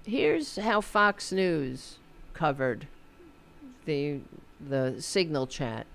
Here's how Fox News covered the Signal chat.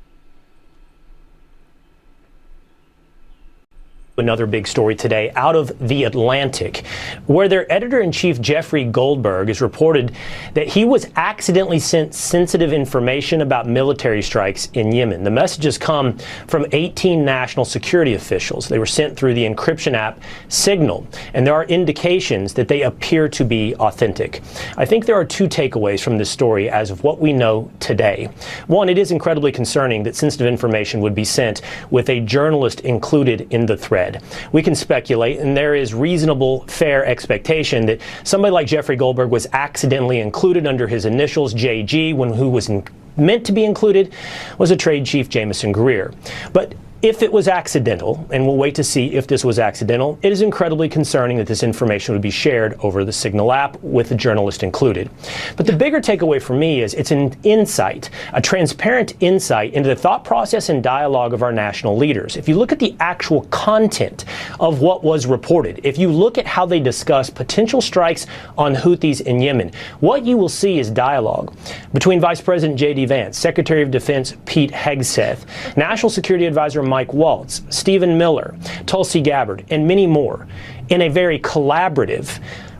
Another big story today out of The Atlantic, where their editor-in-chief Jeffrey Goldberg has reported that he was accidentally sent sensitive information about military strikes in Yemen. The messages come from 18 national security officials. They were sent through the encryption app Signal, and there are indications that they appear to be authentic. I think there are two takeaways from this story as of what we know today. One, it is incredibly concerning that sensitive information would be sent with a journalist included in the thread. We can speculate, and there is reasonable, fair expectation that somebody like Jeffrey Goldberg was accidentally included under his initials, JG, when who was meant to be included was a trade chief, Jameson Greer. But if it was accidental, and we'll wait to see if this was accidental, it is incredibly concerning that this information would be shared over the Signal app with the journalist included. But the bigger takeaway for me is it's an insight, a transparent insight into the thought process and dialogue of our national leaders. If you look at the actual content of what was reported, if you look at how they discuss potential strikes on Houthis in Yemen, what you will see is dialogue between Vice President J.D. Vance, Secretary of Defense Pete Hegseth, National Security Advisor Mike Waltz, Stephen Miller, Tulsi Gabbard, and many more in a very collaborative,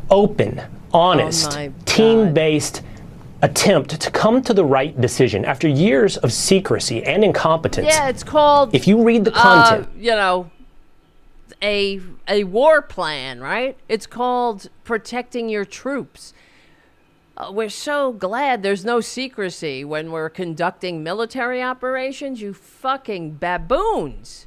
open, honest, team-based attempt to come to the right decision after years of secrecy and incompetence. Yeah, it's called, if you read the content, a war plan, right? It's called protecting your troops. We're so glad there's no secrecy when we're conducting military operations, you fucking baboons.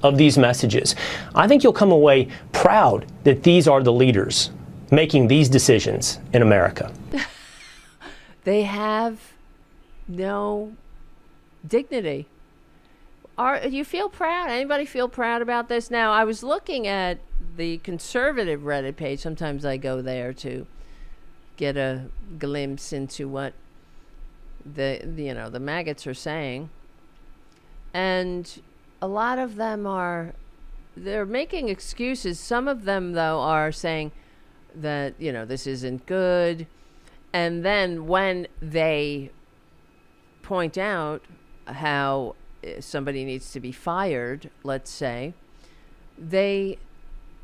Of these messages, I think you'll come away proud that these are the leaders making these decisions in America. They have no dignity. You feel proud? Anybody feel proud about this? Now, I was looking at the conservative Reddit page. Sometimes I go there to get a glimpse into what the maggots are saying. And a lot of them they're making excuses. Some of them, though, are saying that, this isn't good. And then when they point out how somebody needs to be fired, let's say,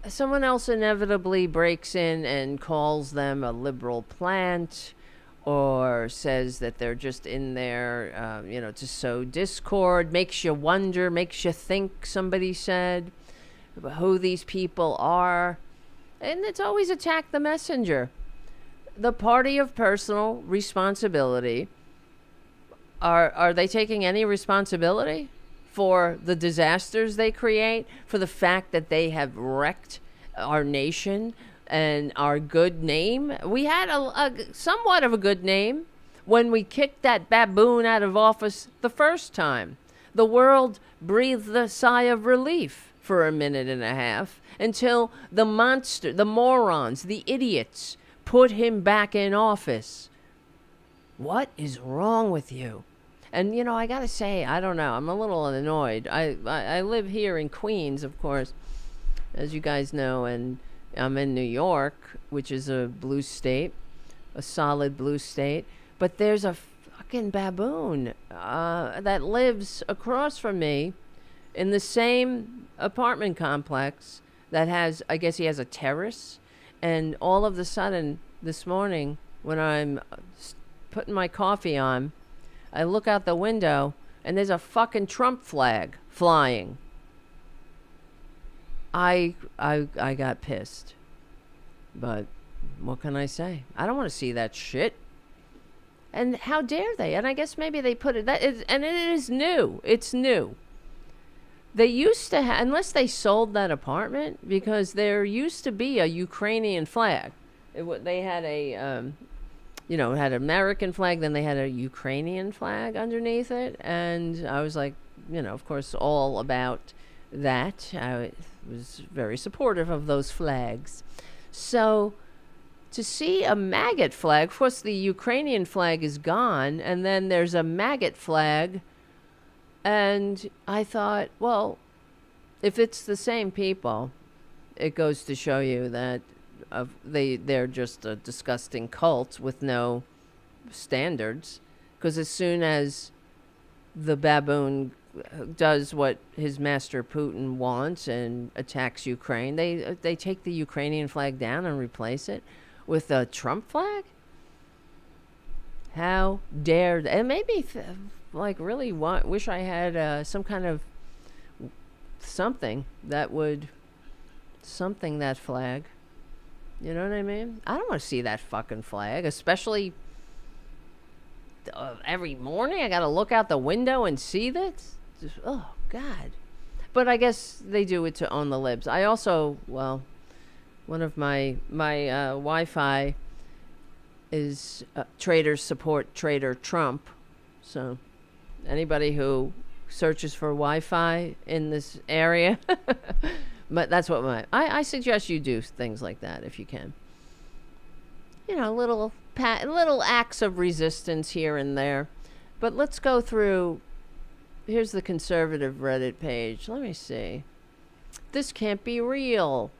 someone else inevitably breaks in and calls them a liberal plant, or says that they're just in there, to sow discord, makes you wonder, makes you think, somebody said, who these people are. And it's always attack the messenger. The party of personal responsibility. Are they taking any responsibility for the disasters they create, for the fact that they have wrecked our nation and our good name? We had a somewhat of a good name when we kicked that baboon out of office the first time. The world breathed a sigh of relief for a minute and a half until the monster, the morons, the idiots put him back in office. What is wrong with you? And, I got to say, I don't know. I'm a little annoyed. I live here in Queens, of course, as you guys know, and I'm in New York, which is a blue state, a solid blue state. But there's a fucking baboon that lives across from me in the same apartment complex that has, I guess he has a terrace. And all of a sudden, this morning, when I'm putting my coffee on, I look out the window, and there's a fucking Trump flag flying. I got pissed. But what can I say? I don't want to see that shit. And how dare they? And I guess maybe they put it... and it is new. It's new. They used to have... Unless they sold that apartment, because there used to be a Ukrainian flag. They had a... it had an American flag, then they had a Ukrainian flag underneath it. And I was like, of course, all about that. I was very supportive of those flags. So to see a maggot flag, of course, the Ukrainian flag is gone, and then there's a maggot flag And I thought, well, if it's the same people, it goes to show you that they're just a disgusting cult with no standards. Because as soon as the baboon does what his master Putin wants and attacks Ukraine, they take the Ukrainian flag down and replace it with a Trump flag? How dare they? And maybe really wish I had some kind of something that would that flag. You know what I mean? I don't want to see that fucking flag, especially every morning. I got to look out the window and see that. Just, oh God! But I guess they do it to own the libs. I also, well, one of my Wi-Fi is traders support Trader Trump. So anybody who searches for Wi-Fi in this area, but that's what I suggest you do things like that if you can. You know, little acts of resistance here and there. But let's go through. Here's the conservative Reddit page. Let me see. This can't be real.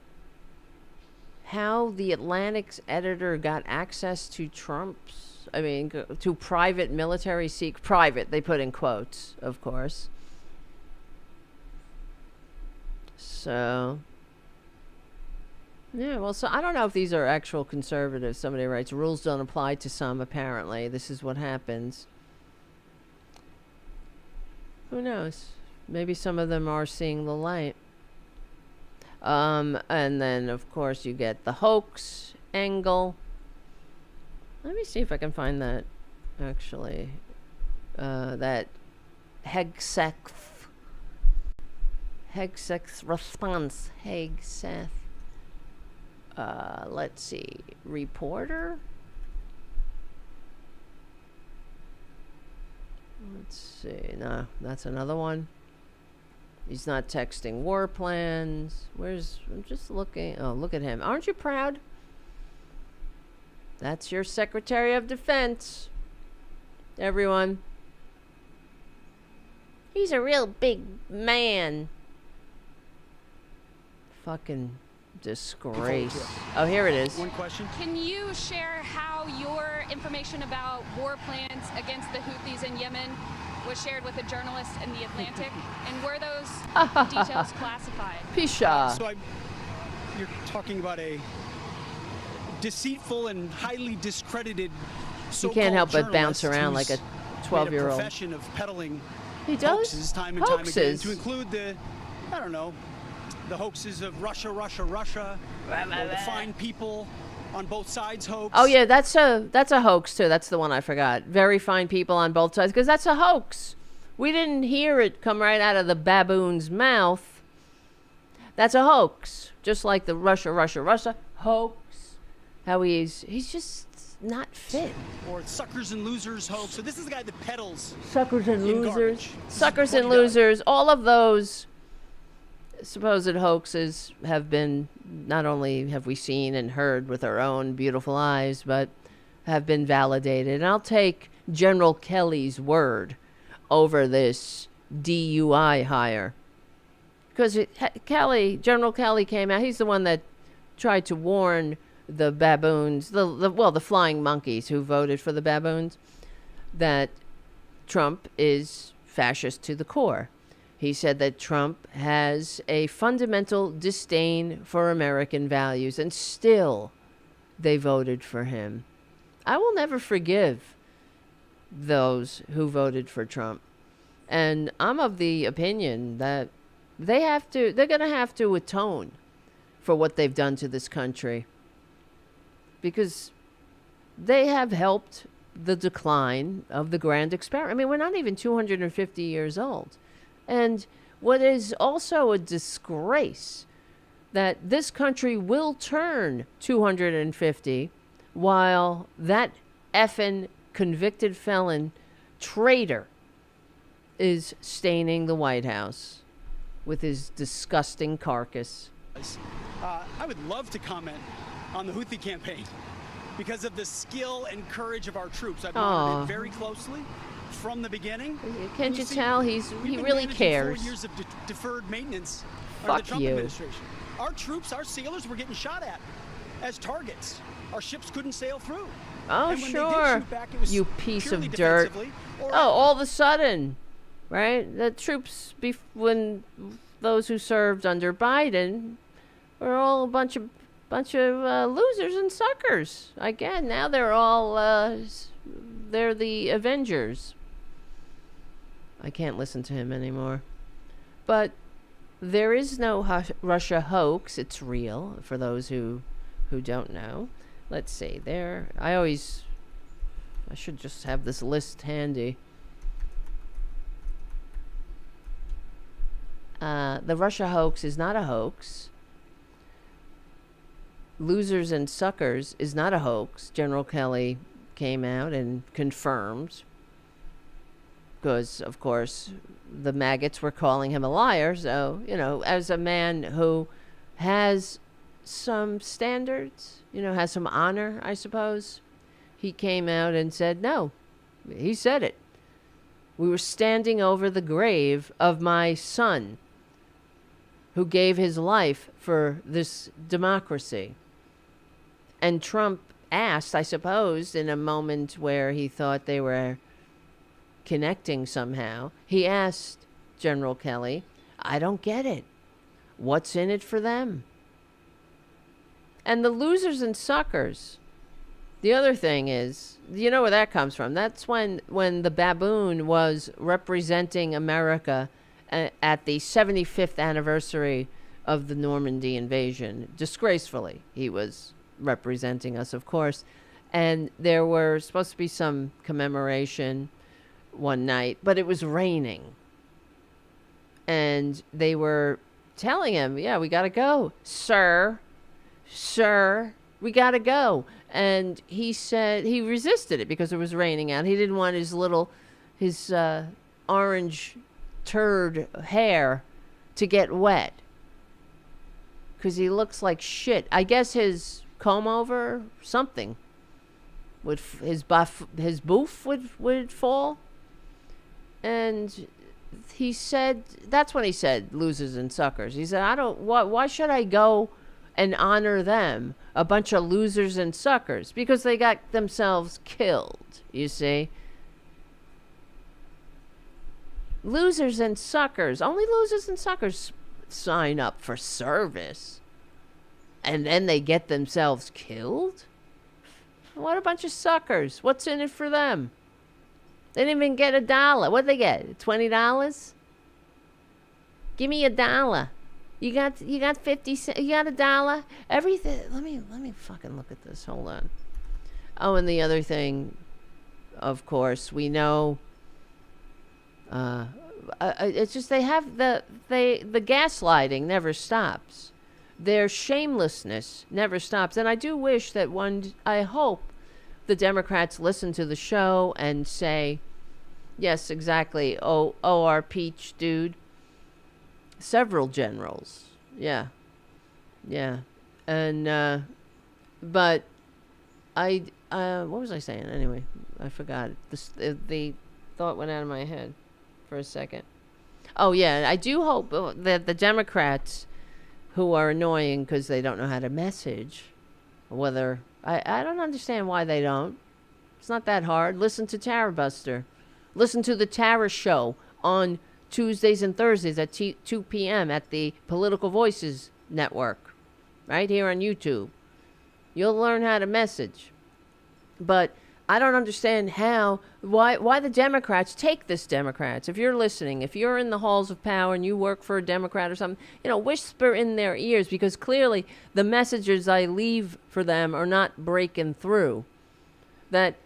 How the Atlantic's editor got access to to private military private, they put in quotes, of course. So, yeah, well, so I don't know if these are actual conservatives. Somebody writes, rules don't apply to some, apparently. This is what happens. Who knows? Maybe some of them are seeing the light. And then, of course, you get the hoax angle. Let me see if I can find that, actually. That Hegseth response. Hegseth. Let's see. Reporter? Let's see. No, that's another one. He's not texting war plans. I'm just looking. Oh, look at him. Aren't you proud? That's your Secretary of Defense. Everyone. He's a real big man. Fucking disgrace. Oh, here it is. One question. Can you share how your information about war plans against the Houthis in Yemen was shared with a journalist in The Atlantic? And were those details classified? Pisha. So you're talking about a deceitful and highly discredited You can't help but bounce around like a 12-year-old. Profession of peddling He does? hoaxes time and time again, to include the hoaxes of Russia, or the fine people on both sides hoax. Oh yeah, that's a hoax too. That's the one I forgot. Very fine people on both sides, because that's a hoax. We didn't hear it come right out of the baboon's mouth. That's a hoax. Just like the Russia hoax. How he's just not fit. Or suckers and losers hoax. So this is the guy that peddles suckers and losers. Garbage. Suckers and losers. All of those supposed hoaxes have been, not only have we seen and heard with our own beautiful eyes, but have been validated. And I'll take General Kelly's word over this DUI hire. Because General Kelly came out, he's the one that tried to warn the baboons, the flying monkeys who voted for the baboons, that Trump is fascist to the core. He said that Trump has a fundamental disdain for American values, and still they voted for him. I will never forgive those who voted for Trump. And I'm of the opinion that they're going to have to atone for what they've done to this country, because they have helped the decline of the grand experiment. I mean, we're not even 250 years old. And what is also a disgrace, that this country will turn 250 while that effing convicted felon traitor is staining the White House with his disgusting carcass. I would love to comment on the Houthi campaign because of the skill and courage of our troops. I've monitored it very closely from the beginning. Can't you see, tell he we've been really managing cares? 4 years of deferred maintenance under Fuck the Trump you. administration. Our troops, our sailors were getting shot at as targets. Our ships couldn't sail through. Oh, And when they did sure. shoot back, it was You piece purely of dirt. defensively or Oh, all of a sudden, right? The troops, when those who served under Biden were all a bunch of losers and suckers. Again, now they're all they're the Avengers. I can't listen to him anymore. But there is no Russia hoax. It's real for those who don't know. Let's see. I should just have this list handy. The Russia hoax is not a hoax. Losers and suckers is not a hoax. General Kelly came out and confirmed. Because, of course, the maggots were calling him a liar. So, as a man who has some standards, has some honor, I suppose, he came out and said, no. He said it. We were standing over the grave of my son who gave his life for this democracy. And Trump asked, I suppose, in a moment where he thought they were connecting somehow, he asked General Kelly, I don't get it. What's in it for them? And the losers and suckers, the other thing is, you know where that comes from. That's when the baboon was representing America at the 75th anniversary of the Normandy invasion. Disgracefully, he was representing us, of course. And there were supposed to be some commemoration one night, but it was raining. And they were telling him, yeah, we got to go. Sir, we got to go. And he said he resisted it because it was raining out. He didn't want his orange turd hair to get wet because he looks like shit. I guess his comb over something would his boof would fall. And he said, that's when he said losers and suckers. He said, why should I go and honor them, a bunch of losers and suckers? Because they got themselves killed, you see. Losers and suckers, only losers and suckers sign up for service. And then they get themselves killed? What a bunch of suckers. What's in it for them? They didn't even get $1. What'd they get? $20? Give me $1. You got 50 cents. You got $1. Everything. Let me fucking look at this. Hold on. Oh, and the other thing, of course, we know. It's just they have the gaslighting never stops. Their shamelessness never stops. And I do wish that I hope the Democrats listen to the show and say, yes, exactly. Oh, our peach dude. Several generals. Yeah. And, but what was I saying? Anyway, I forgot. The thought went out of my head for a second. Oh, yeah. I do hope that the Democrats, who are annoying because they don't know how to message, whether I don't understand why they don't. It's not that hard. Listen to Tarabuster. Listen to the Tara Show on Tuesdays and Thursdays at 2 p.m. at the Political Voices Network, right here on YouTube. You'll learn how to message. But I don't understand why the Democrats take this. Democrats, if you're listening, if you're in the halls of power and you work for a Democrat or something, whisper in their ears, because clearly the messages I leave for them are not breaking through. That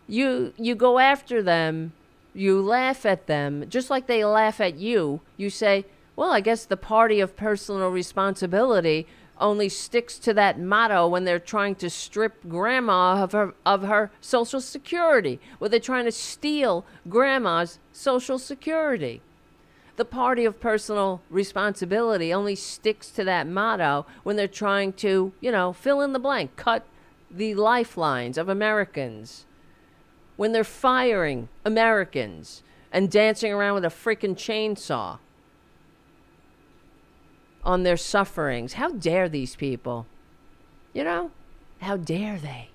you go after them, you laugh at them, just like they laugh at you. You say, well, I guess the party of personal responsibility only sticks to that motto when they're trying to strip grandma of her Social Security, when they're trying to steal grandma's Social Security. The party of personal responsibility only sticks to that motto when they're trying to, fill in the blank, cut the lifelines of Americans when they're firing Americans and dancing around with a freaking chainsaw on their sufferings. How dare these people? You know? How dare they?